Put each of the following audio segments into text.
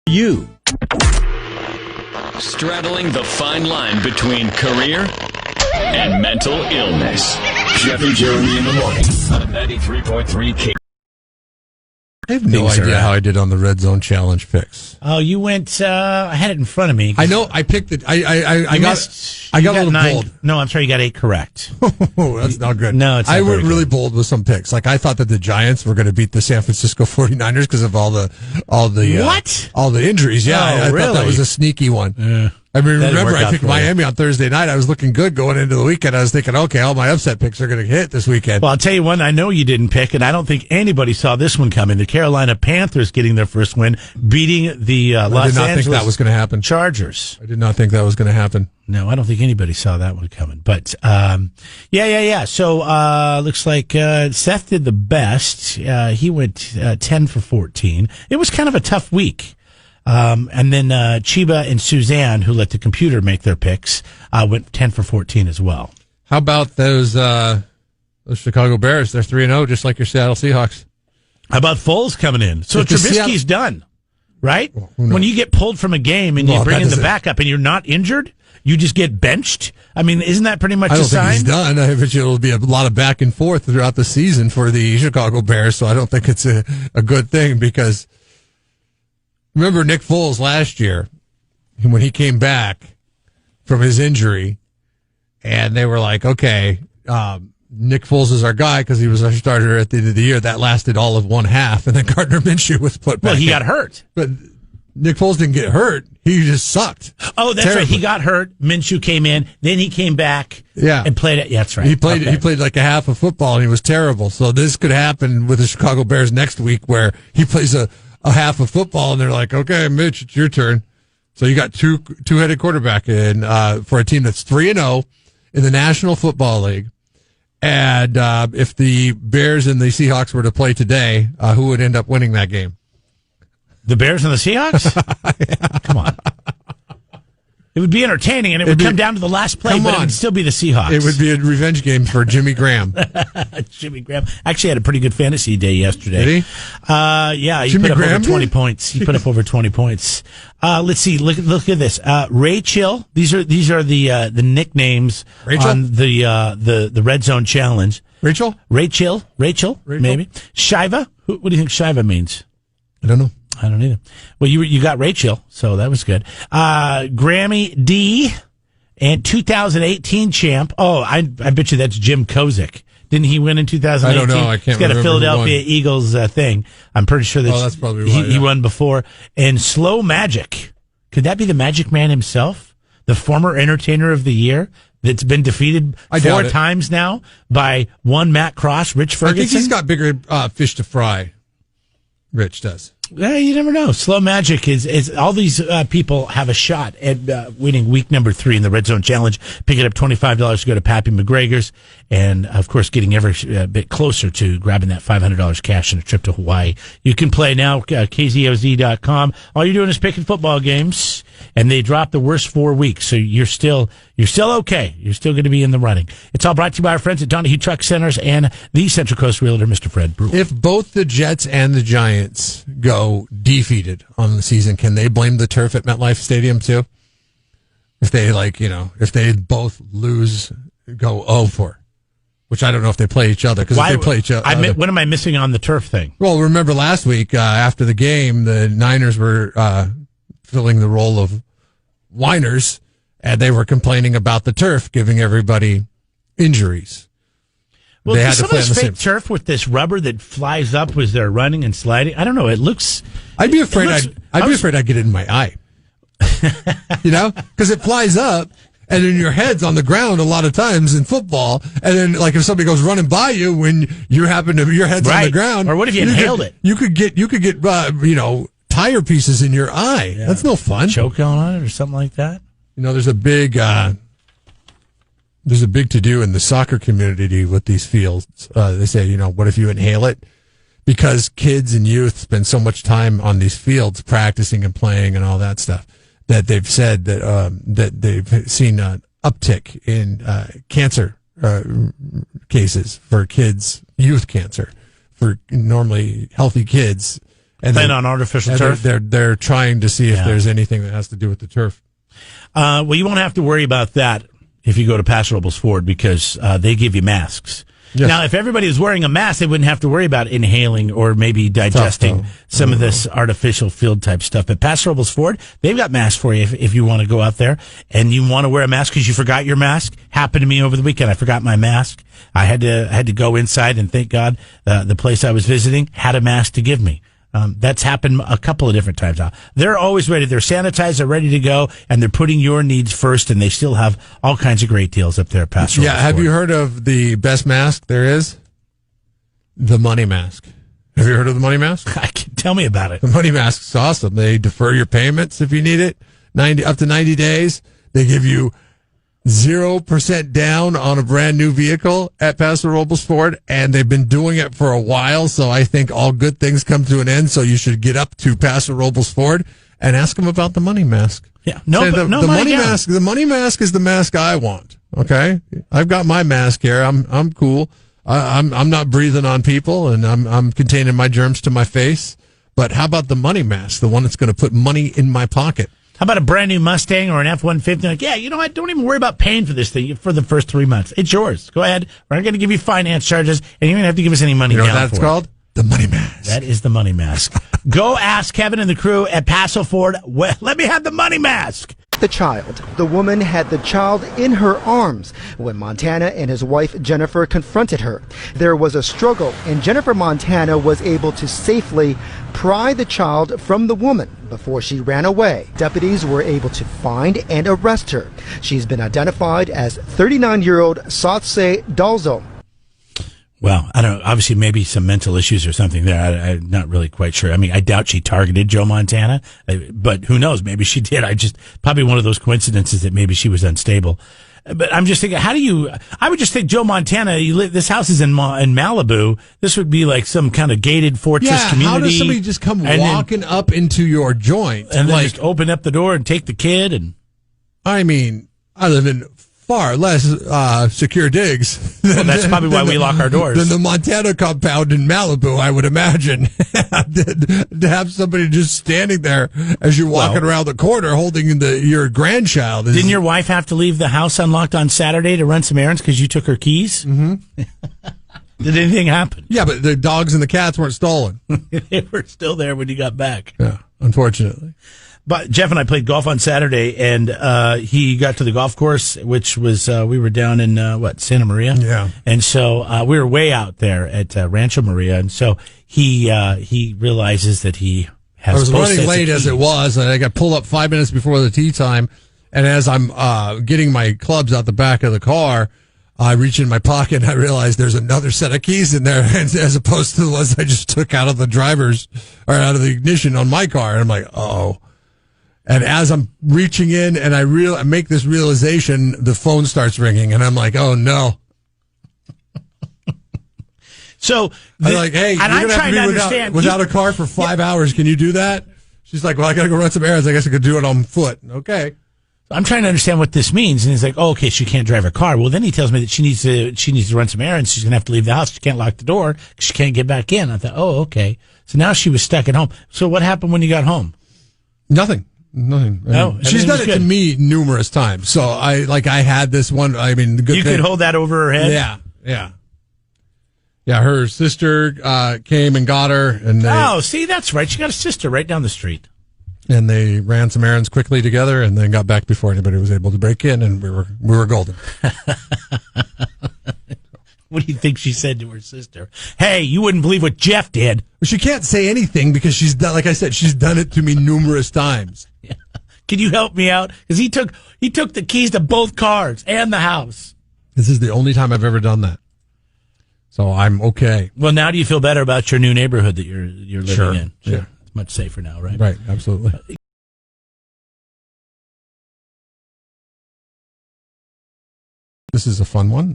You. Straddling the fine line between career and mental illness. Jeff and Jeremy in the morning on 93.3 K. I have no idea how I did on the Red Zone Challenge picks. Oh, you went. I had it in front of me. I know. I picked it. I got a little 9. bold. No, I'm sorry. You got 8 correct. Oh, that's not good. No, it's not I went very really good. bold with some picks. Like I thought that the Giants were going to beat the San Francisco 49ers because of all the What? all the injuries. Yeah, I thought that really? was a sneaky one. Yeah. I mean, That didn't remember, work I out picked for you. Miami on Thursday night. I was looking good going into the weekend. I was thinking, okay, all my upset picks are going to hit this weekend. Well, I'll tell you one I know you didn't pick, and I don't think anybody saw this one coming. The Carolina Panthers getting their first win, beting the I Los did not Angeles think that was going to happen. Chargers. I did not think that was going to happen. No, I don't think anybody saw that one coming. But, yeah. So, looks like Seth did the best. He went 10 for 14. It was kind of a tough week. And then Chiba and Suzanne, who let the computer make their picks, went 10 for 14 as well. How about those Chicago Bears? They're 3-0, just like your Seattle Seahawks. How about Foles coming in? So If the Trubisky's done, right? Well, who knows? When you get pulled from a game and you Well, bring that in the doesn't- backup and you're not injured, you just get benched. I mean, isn't that pretty much I a don't think sign? he's done. I bet you it'll be a lot of back and forth throughout the season for the Chicago Bears, so I don't think it's a good thing because remember Nick Foles last year when he came back from his injury and they were like, okay, Nick Foles is our guy because he was our starter at the end of the year. That lasted all of one half, and then Gardner Minshew was put back Well, he in. got hurt. But Nick Foles didn't get hurt. He just sucked. Oh, that's right. Terribly. He got hurt. Minshew came in. Then he came back. Yeah. And played it. Yeah, that's right. He played. Okay. He played like a half of football, and he was terrible. So this could happen with the Chicago Bears next week, where he plays a half of football, and they're like, "Okay, Mitch, it's your turn." So you got two-headed quarterback in for a team that's 3-0 in the National Football League. And if the Bears and the Seahawks were to play today, who would end up winning that game? The Bears and the Seahawks? Yeah. Come on. It would be entertaining, and it would come down to the last play, Come but it on. would still be the Seahawks. It would be a revenge game for Jimmy Graham. Jimmy Graham actually had a pretty good fantasy day yesterday. Did he? Yeah, he Jimmy put up Graham over 20 did? points. He put up over 20 points. Let's see. Look at this. Rachel. These are the nicknames Rachel? on the Red Zone Challenge. Rachel? Rachel, maybe. Shiva. What do you think Shiva means? I don't know. I don't either. Well, you got Rachel, so that was good. Grammy D and 2018 champ. Oh, I bet you that's Jim Kozik. Didn't he win in 2018? I don't know. I can't He's got a remember who Philadelphia won. Eagles thing. I'm pretty sure that's probably he, why, he yeah. won before. And Slow Magic. Could that be the Magic Man himself? The former entertainer of the year that's been defeated I 4 doubt it. times now by one Matt Cross, Rich I Ferguson? think he's got bigger fish to fry. Rich does. You never know. Slow Magic is all these people have a shot at winning week number 3 in the Red Zone Challenge. Picking up $25 to go to Pappy McGregor's, and of course, getting every bit closer to grabbing that $500 cash and a trip to Hawaii. You can play now, KZOZ.com. All you're doing is picking football games, and they dropped the worst 4 weeks, so you're still okay. You're still going to be in the running. It's all brought to you by our friends at Donahue Truck Centers and the Central Coast Realtor, Mr. Fred Brewer. If both the Jets and the Giants go defeated on the season, can they blame the turf at MetLife Stadium too? If they if they both lose, go 0-4, which I don't know if they play each other because if they play each other, What am I missing on the turf thing? well, remember last week after the game, the Niners were filling the role of whiners, and they were complaining about the turf giving everybody injuries. Well, They had some to play of on this the fake turf with this rubber that flies up as they're running and sliding. I don't know. It looks. I'd be afraid. looks- I'd be afraid I'd get it in my eye. Because it flies up, and then your head's on the ground a lot of times in football. And then, like, if somebody goes running by you when your head's on the Right. ground, Or what if you inhaled it? You could get tire pieces in your eye. Yeah. That's no fun. Choke on it or something like that. There's a big to do in the soccer community with these fields. They say, what if you inhale it? Because kids and youth spend so much time on these fields practicing and playing and all that stuff that they've said that they've seen an uptick in cancer cases for kids, youth cancer for normally healthy kids. And playing on artificial turf. They're trying to see if there's anything that has to do with the turf. Well, you won't have to worry about that if you go to Paso Robles Ford because they give you masks. Yes. Now, if everybody was wearing a mask, they wouldn't have to worry about inhaling or maybe digesting some of this artificial field type stuff. But Paso Robles Ford, they've got masks for you if you want to go out there and you want to wear a mask because you forgot your mask. Happened to me over the weekend. I forgot my mask. I had to go inside, and thank God the place I was visiting had a mask to give me. That's happened a couple of different times now. They're always ready. They're sanitized. They're ready to go, and they're putting your needs first. And they still have all kinds of great deals up there at Paso Robles. Yeah, have you heard of the best mask there is? The money mask. Have you heard of the money mask? Tell me about it. The money mask is awesome. They defer your payments if you need it, up to 90 days. They give you 0% down on a brand new vehicle at Paso Robles Ford, and they've been doing it for a while, so I think all good things come to an end, so you should get up to Paso Robles Ford and ask them about the money mask. Yeah, the money mask. The money mask is the mask I want. Okay, I've got my mask here. I'm cool. I'm not breathing on people, and I'm containing my germs to my face. But how about the money mask, the one that's going to put money in my pocket? How about a brand new Mustang or an F-150? Like, yeah, you know what? Don't even worry about paying for this thing for the first 3 months. It's yours. Go ahead. We're not going to give you finance charges, and you don't have to give us any money. You know down what that's called? The money mask. That is the money mask. Go ask Kevin and the crew at Paso Ford. Well, let me have the money mask. The child. The woman had the child in her arms when Montana and his wife Jennifer confronted her. There was a struggle, and Jennifer Montana was able to safely pry the child from the woman before she ran away. Deputies were able to find and arrest her. She's been identified as 39-year-old Satse Dalzo. Well, I don't know. Obviously, maybe some mental issues or something there. I'm not really quite sure. I mean, I doubt she targeted Joe Montana, but who knows? Maybe she did. Probably one of those coincidences that maybe she was unstable. But I'm just thinking, I would just think Joe Montana, this house is in Malibu. This would be like some kind of gated fortress community. How does somebody just come walking up into your joint? And then just open up the door and take the kid? And I mean, I live in far less secure digs. That's probably why we lock our doors. Than the Montana compound in Malibu, I would imagine. To have somebody just standing there as you're walking around the corner holding your grandchild. Didn't your wife have to leave the house unlocked on Saturday to run some errands because you took her keys? Mm-hmm. Did anything happen? Yeah, but the dogs and the cats weren't stolen. They were still there when you got back. Yeah, unfortunately. But Jeff and I played golf on Saturday, and he got to the golf course, which was we were down in Santa Maria, yeah. And so we were way out there at Rancho Maria, and so he realizes that he has. I was running late as it was, and I got pulled up 5 minutes before the tee time, and as I'm getting my clubs out the back of the car, I reach in my pocket and I realize there's another set of keys in there, as opposed to the ones I just took out of the out of the ignition on my car, and I'm like, oh. And as I'm reaching in and I make this realization, the phone starts ringing, and I'm like, oh no. So I'm like, hey, and you're going to have to be without a car for 5 hours. Can you do that? She's like, well, I got to go run some errands. I guess I could do it on foot. Okay. I'm trying to understand what this means. And he's like, oh, okay, she can't drive her car. Well, then he tells me that she needs to run some errands. She's going to have to leave the house. She can't lock the door because she can't get back in. I thought, oh, okay. So now she was stuck at home. So what happened when you got home? Nothing. No, she's done it to me numerous times. So I had this one. I mean, the good you thing, could hold that over her head. Yeah. Her sister came and got her, and see, that's right. She got a sister right down the street, and they ran some errands quickly together, and then got back before anybody was able to break in, and we were golden. What do you think she said to her sister? Hey, you wouldn't believe what Jeff did. She can't say anything because she's done, like I said, she's done it to me numerous times. Yeah. Can you help me out? Because he took the keys to both cars and the house. This is the only time I've ever done that. So I'm okay. Well, now do you feel better about your new neighborhood that you're living in? Sure. Yeah. It's much safer now, right? Right, absolutely. This is a fun one.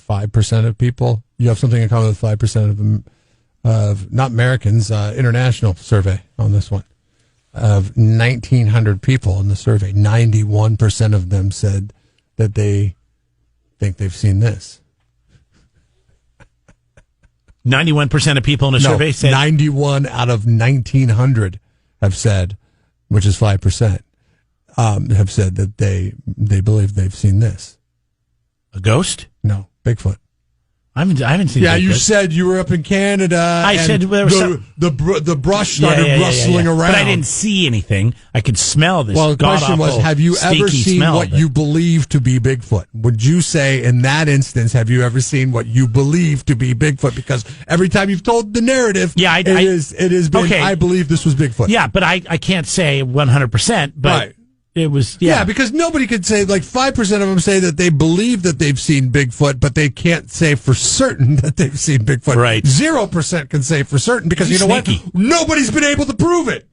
5% of people, you have something in common with 5% of them, not Americans, international survey on this one. Of 1,900 people in the survey, 91% of them said that they think they've seen this. 91% of people in a No, survey said 91 out of 1,900 have said, which is 5%, have said that they believe they've seen this. a ghost. No, Bigfoot. I haven't seen. Yeah, Bigfoot. you said you were up in Canada. I said there was the brush started rustling around, but I didn't see anything. I could smell this. Well, the question was, have you ever seen what you believe to be Bigfoot? Would you say in that instance, have you ever seen what you believe to be Bigfoot? Because every time you've told the narrative, it has been, okay. I believe this was Bigfoot. Yeah, but I can't say 100%, but right. It was, yeah, because nobody could say, like 5% of them say that they believe that they've seen Bigfoot, but they can't say for certain that they've seen Bigfoot. Right. 0% can say for certain because you know sneaky. what? Nobody's been able to prove it.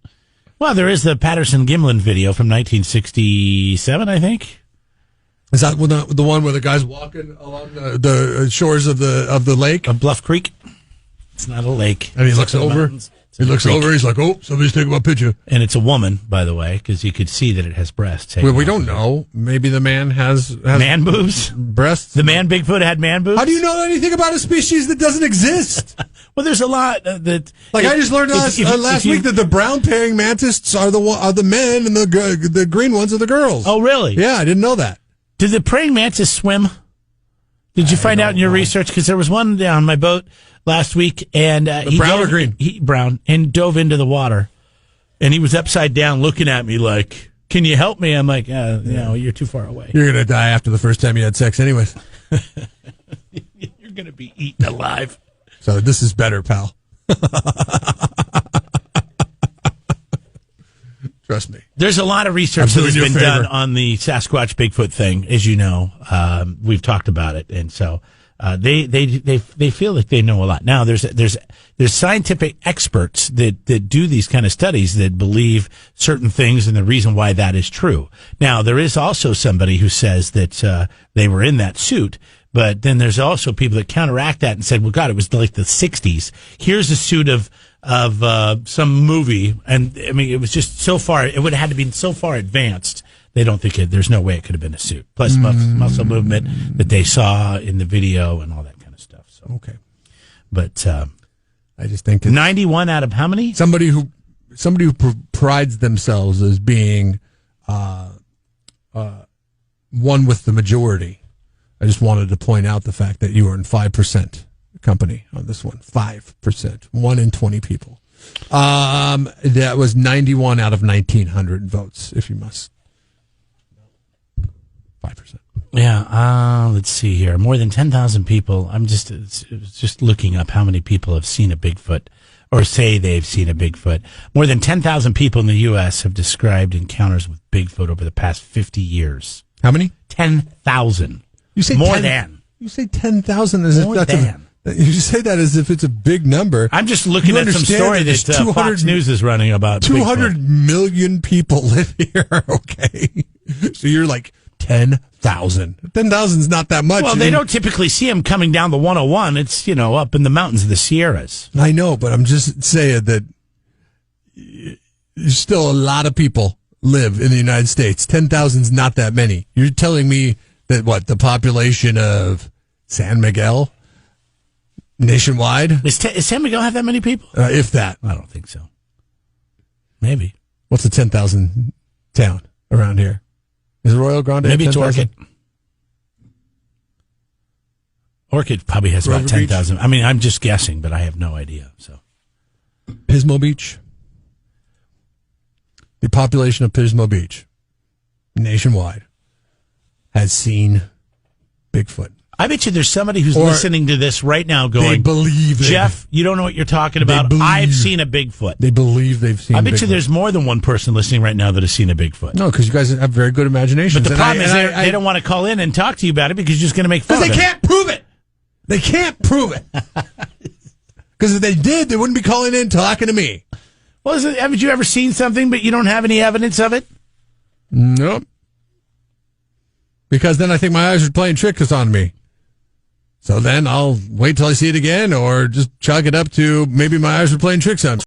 Well, there is the Patterson-Gimlin video from 1967, I think. Is that the one where the guy's walking along the shores of the lake? Of Bluff Creek. It's not a lake. And he looks over. He looks over. He's like, "Oh, somebody's taking my picture." And it's a woman, by the way, because you could see that it has breasts. Well, we don't know. Maybe the man has man boobs. Breasts. The man Bigfoot had man boobs. How do you know anything about a species that doesn't exist? Well, there's a lot that. Like I just learned last week that the brown praying mantises are the men and the green ones are the girls. Oh, really? Yeah, I didn't know that. Did the praying mantis swim? Did you find out in your research? Because there was one on my boat last week, and he brown dove, or green? Brown, and dove into the water, and he was upside down looking at me like, "Can you help me?" I'm like, "No, you're too far away. You're gonna die after the first time you had sex, anyways. You're gonna be eaten alive." So this is better, pal. Trust me. There's a lot of research that has been done on the Sasquatch Bigfoot thing, as you know. We've talked about it, and so they feel like they know a lot. Now there's scientific experts that do these kind of studies that believe certain things and the reason why that is true. Now there is also somebody who says that they were in that suit. But then there's also people that counteract that and said, well, God, it was like the 60s. Here's a suit of some movie. And I mean, it was just so far, it would have had to be so far advanced. They don't think there's no way it could have been a suit. Plus muscle movement that they saw in the video and all that kind of stuff. So, okay. But, I just think 91 out of how many? Somebody who prides themselves as being, one with the majority. I just wanted to point out the fact that you were in 5% company on this one. 5%. 1 in 20 people. That was 91 out of 1,900 votes, if you must. 5%. Yeah, let's see here. More than 10,000 people. I'm just looking up how many people have seen a Bigfoot or say they've seen a Bigfoot. More than 10,000 people in the U.S. have described encounters with Bigfoot over the past 50 years. How many? 10,000. You say more than. You say 10,000 as if that's you say that as if it's a big number. I'm just looking at some story that Fox News is running about 200 Bigfoot. Million people live here, okay? So you're like 10,000. 10,000 is not that much. Well, they don't typically see them coming down the 101. It's, up in the mountains of the Sierras. I know, but I'm just saying that still a lot of people live in the United States. 10,000 is not that many. You're telling me that the population of San Miguel nationwide? Does San Miguel have that many people? If that. I don't think so. Maybe. What's a 10,000 town around here? Is Royal Grande? Maybe 10, it's Orchid. Orchid probably has about 10,000. I mean, I'm just guessing, but I have no idea. So, Pismo Beach. The population of Pismo Beach nationwide has seen Bigfoot. I bet you there's somebody who's listening to this right now going, they believe Jeff, you don't know what you're talking about. I've seen a Bigfoot. They believe they've seen I bet you there's more than one person listening right now that has seen a Bigfoot. No, because you guys have very good imaginations. But the problem is they don't want to call in and talk to you about it because you're just going to make fun of it. Because they can't prove it. They can't prove it. Because if they did, they wouldn't be calling in talking to me. Well, haven't you ever seen something but you don't have any evidence of it? Nope. Because then I think my eyes are playing tricks on me. So then I'll wait till I see it again or just chalk it up to maybe my eyes are playing tricks on me.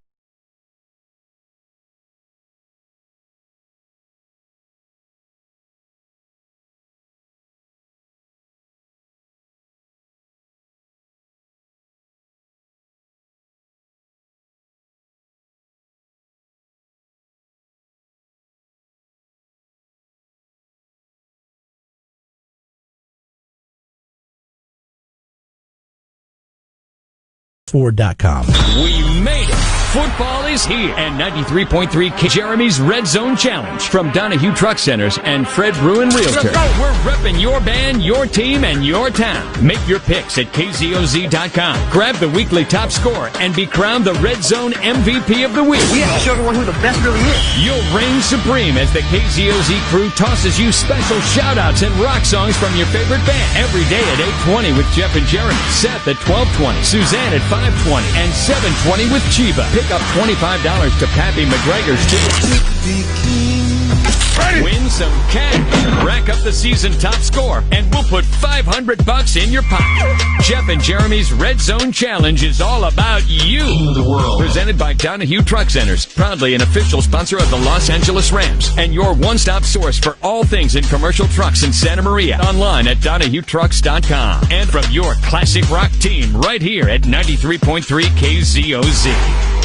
Ford.com. We made it. Football is here. And 93.3 Jeremy's Red Zone Challenge from Donahue Truck Centers and Fred Bruin Realtor. We're repping your band, your team, and your town. Make your picks at KZOZ.com. Grab the weekly top score and be crowned the Red Zone MVP of the week. We have to show everyone who the best really is. You'll reign supreme as the KZOZ crew tosses you special shout-outs and rock songs from your favorite band. Every day at 8:20 with Jeff and Jeremy. Seth at 12:20. Suzanne at 5:20. And 7:20 with Chiba. Pick up $25 to Pappy McGregor's ticket. Win some cash. Rack up the season top score, and we'll put $500 in your pocket. Jeff and Jeremy's Red Zone Challenge is all about you. The world. Presented by Donahue Truck Centers, proudly an official sponsor of the Los Angeles Rams, and your one-stop source for all things in commercial trucks in Santa Maria. Online at DonahueTrucks.com. And from your classic rock team right here at 93.3 KZOZ.